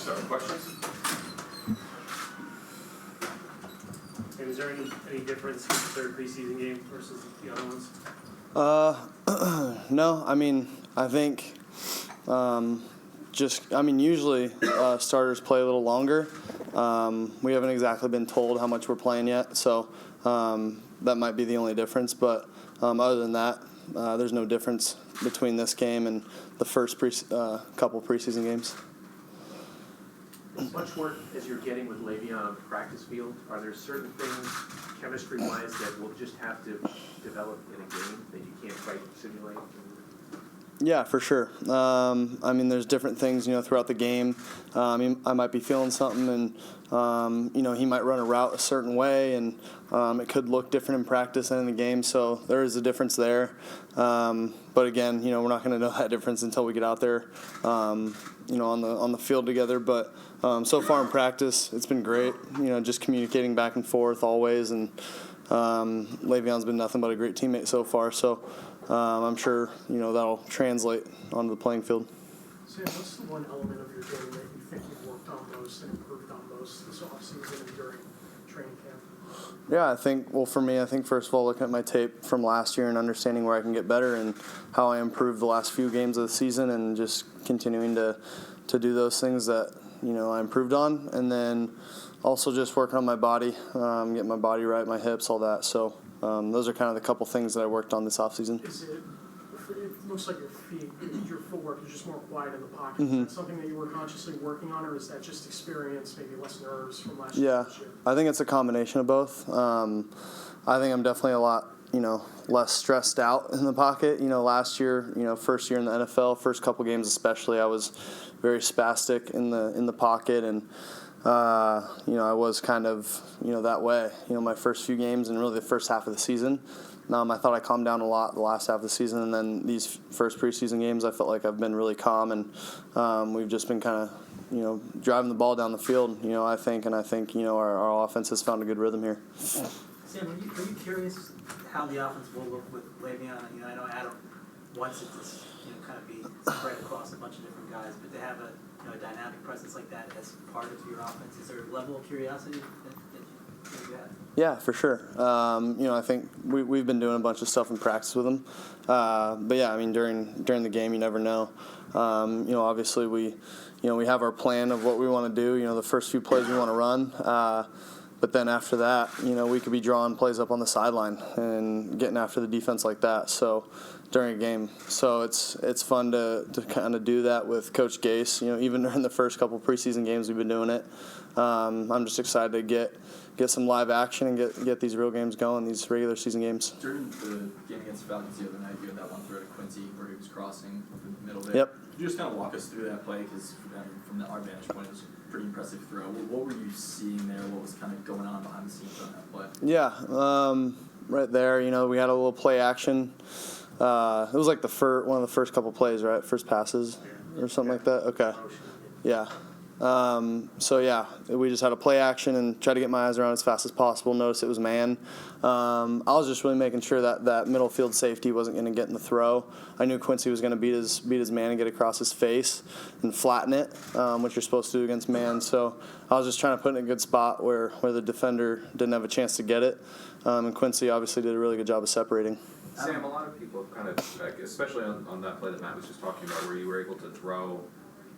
start with questions. And is there any difference in the third preseason game versus the other ones? No. I mean, I think usually starters play a little longer. We haven't exactly been told how much we're playing yet, so that might be the only difference. But other than that, there's no difference between this game and the first couple preseason games. As much work as you're getting with Le'Veon on the practice field, are there certain things, chemistry-wise, that will just have to develop in a game that you can't quite simulate? Yeah, for sure. I mean, there's different things, throughout the game. I might be feeling something, and he might run a route a certain way, and it could look different in practice and in the game. So there is a difference there. But again, we're not going to know that difference until we get out there, on the field together. But so far in practice, it's been great. Just communicating back and forth always, and Le'Veon's been nothing but a great teammate so far. So. I'm sure, that'll translate onto the playing field. Sam, what's the one element of your game that you think you've worked on most and improved on most this offseason and during training camp? Yeah, for me, first of all, looking at my tape from last year and understanding where I can get better and how I improved the last few games of the season and just continuing to do those things that, I improved on. And then also just working on my body, getting my body right, my hips, all that. So those are kind of the couple things that I worked on this offseason. It looks like your footwork is just more quiet in the pocket. Mm-hmm. Is that something that you were consciously working on, or is that just experience, maybe less nerves from last year? Yeah, I think it's a combination of both. I think I'm definitely a lot, less stressed out in the pocket. Last year, first year in the NFL, first couple games especially, I was very spastic in the pocket, and I was kind of, that way, my first few games and really the first half of the season. I thought I calmed down a lot the last half of the season, and then these first preseason games, I felt like I've been really calm, and we've just been kind of, driving the ball down the field, I think, our offense has found a good rhythm here. Sam, are you curious how the offense will look with Le'Veon? I know Adam wants it to kind of be spread across a bunch of different guys, but to have a dynamic presence like that as part of your offense, is there a level of curiosity that you have? Yeah, for sure. I think we've been doing a bunch of stuff in practice with him. But yeah, during the game, you never know. Obviously we have our plan of what we want to do. The first few plays we want to run. But then after that, we could be drawing plays up on the sideline and getting after the defense like that. So during a game, so it's fun to kind of do that with Coach Gase. Even during the first couple preseason games, we've been doing it. I'm just excited to get some live action and get these real games going, these regular season games. During the game against the Falcons the other night, you had that one throw to Quincy where he was crossing the middle there. Yep. Could you just kind of walk us through that play? Because from our vantage point, it was a pretty impressive throw. What were you seeing there? What was kind of going on behind the scenes on that play? Yeah, right there, we had a little play action. It was like one of the first couple plays, right? First passes or something like that. Okay. Yeah. So yeah, we just had a play action and tried to get my eyes around as fast as possible. Notice it was man. I was just really making sure that middle field safety wasn't going to get in the throw. I knew Quincy was going to beat his man and get across his face and flatten it, which you're supposed to do against man. So I was just trying to put it in a good spot where the defender didn't have a chance to get it. And Quincy obviously did a really good job of separating. Sam, a lot of people kind of, especially on that play that Matt was just talking about, where you were able to throw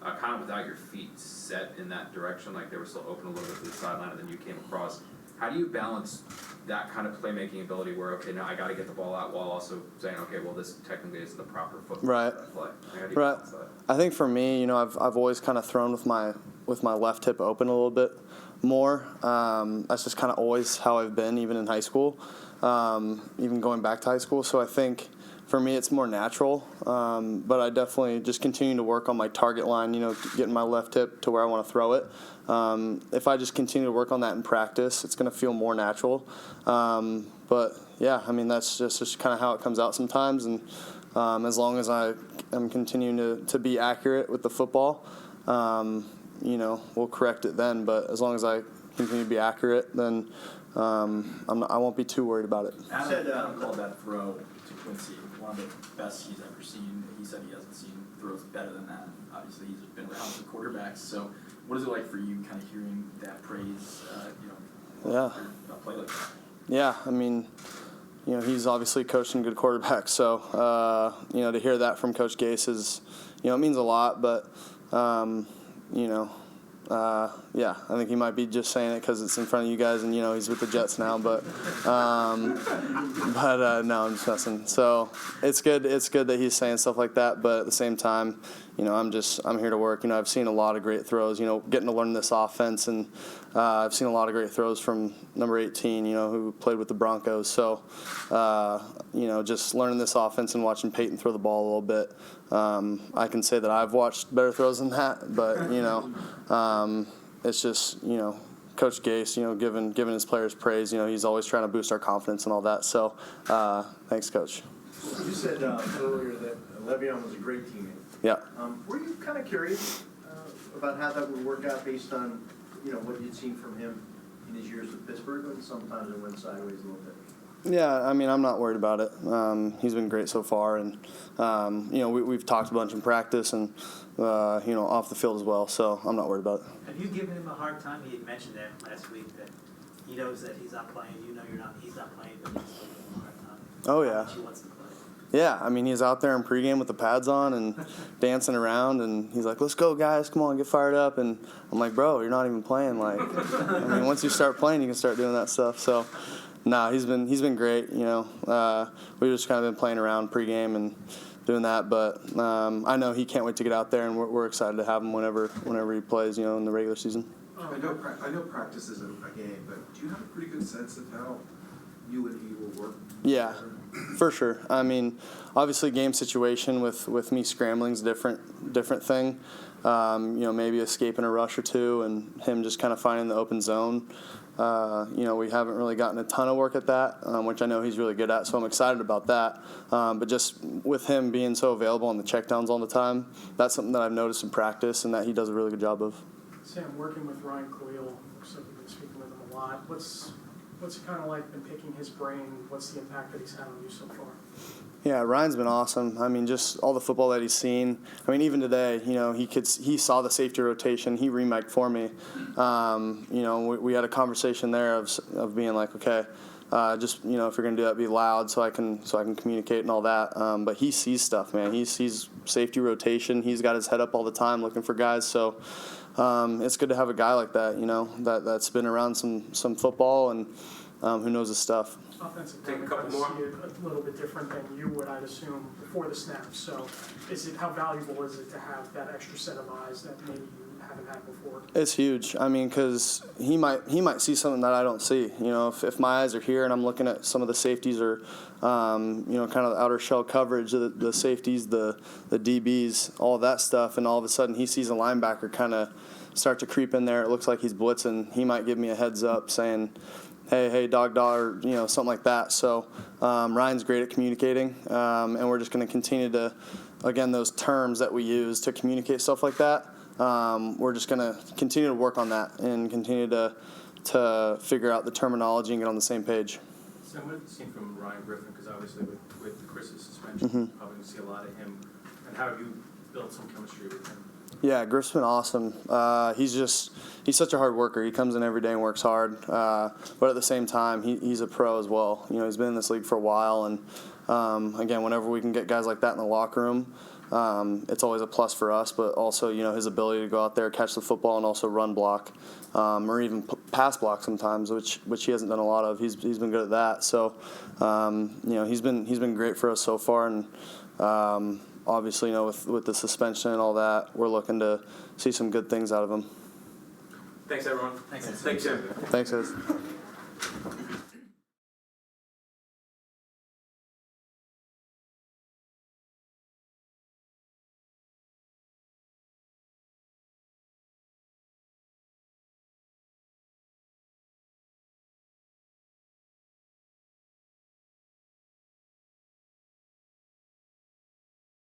kind of without your feet set in that direction, like they were still open a little bit to the sideline, and then you came across. How do you balance that kind of playmaking ability where, okay, now I got to get the ball out while also saying, okay, well, this technically is the proper football right. play? How do you right. balance that? I think for me, I've always kind of thrown with my left hip open a little bit more. That's just kind of always how I've been, even in high school, even going back to high school. So I think for me, it's more natural, but I definitely just continue to work on my target line, getting my left hip to where I want to throw it. If I just continue to work on that in practice, it's going to feel more natural. But, yeah, that's just kind of how it comes out sometimes. And as long as I am continuing to be accurate with the football, we'll correct it then. But as long as I continue to be accurate, then I won't be too worried about it. Adam called that throw to Quincy one of the best he's ever seen. He said he hasn't seen throws better than that. Obviously, he's been around with quarterbacks. So, what is it like for you, kind of hearing that praise? Yeah. A play like that. Yeah, I mean, he's obviously coaching good quarterbacks. So, to hear that from Coach Gase is, it means a lot. But, yeah, I think he might be just saying it because it's in front of you guys, and he's with the Jets now. But no, I'm just messing. So it's good. It's good that he's saying stuff like that. But at the same time, I'm here to work. I've seen a lot of great throws. Getting to learn this offense, and I've seen a lot of great throws from number 18. Who played with the Broncos. So just learning this offense and watching Peyton throw the ball a little bit. I can say that I've watched better throws than that, but it's just Coach Gase, giving his players praise. He's always trying to boost our confidence and all that. So thanks, Coach. You said earlier that Le'Veon was a great teammate. Yeah. Were you kind of curious about how that would work out based on what you'd seen from him in his years with Pittsburgh, and sometimes it went sideways a little bit? Yeah, I mean, I'm not worried about it. He's been great so far, and we've talked a bunch in practice and off the field as well. So I'm not worried about it. Have you given him a hard time? He had mentioned that last week that he knows that he's not playing. He's not playing, but you're still giving him a hard time. Oh How yeah. much he wants to play. Yeah, I mean, he's out there in pregame with the pads on and dancing around, and he's like, "Let's go, guys! Come on, get fired up!" And I'm like, "Bro, you're not even playing. Like, I mean, once you start playing, you can start doing that stuff." So, he's been great. We've just kind of been playing around pregame and doing that, but I know he can't wait to get out there, and we're excited to have him whenever he plays. In the regular season. I know practice isn't a game, but do you have a pretty good sense of how you and he will work? Yeah, for sure. I mean, obviously, game situation with me scrambling is a different thing. Maybe escaping a rush or two, and him just kind of finding the open zone. We haven't really gotten a ton of work at that, which I know he's really good at, so I'm excited about that. But just with him being so available on the checkdowns all the time, that's something that I've noticed in practice and that he does a really good job of. Sam, working with Ryan Khalil, looks like you've been speaking with him a lot. What's it kind of like been picking his brain? What's the impact that he's had on you so far? Yeah, Ryan's been awesome. I mean, just all the football that he's seen. I mean, even today, he saw the safety rotation. He remiked for me. We had a conversation there of being like, okay, if you're gonna do that, be loud so I can communicate and all that. But he sees stuff, man. He sees safety rotation. He's got his head up all the time looking for guys. So it's good to have a guy like that. That's been around some football and who knows his stuff. Offensive Take a line couple does more. see it a little bit different than you would, I'd assume, before the snap. So how valuable is it to have that extra set of eyes that maybe you haven't had before? It's huge. I mean, because he might see something that I don't see. If my eyes are here and I'm looking at some of the safeties or, kind of the outer shell coverage, the safeties, the DBs, all of that stuff, and all of a sudden he sees a linebacker kind of start to creep in there. It looks like he's blitzing. He might give me a heads up saying, hey, dog, or something like that. So Ryan's great at communicating, and we're just going to continue to, again, those terms that we use to communicate stuff like that. We're just going to continue to work on that and continue to figure out the terminology and get on the same page. Sam, what have you seen from Ryan Griffin? Because obviously with Chris's suspension, probably going to see a lot of him. And how have you built some chemistry with him? Yeah, Griff's been awesome. He's such a hard worker. He comes in every day and works hard. But at the same time, he's a pro as well. He's been in this league for a while. And, again, whenever we can get guys like that in the locker room, it's always a plus for us. But also, his ability to go out there, catch the football, and also run block, or even pass block sometimes, which he hasn't done a lot of. He's been good at that. So, he's been great for us so far. And obviously, with the suspension and all that, we're looking to see some good things out of him. Thanks, everyone. Thanks. Thanks, Sam. Thanks, guys.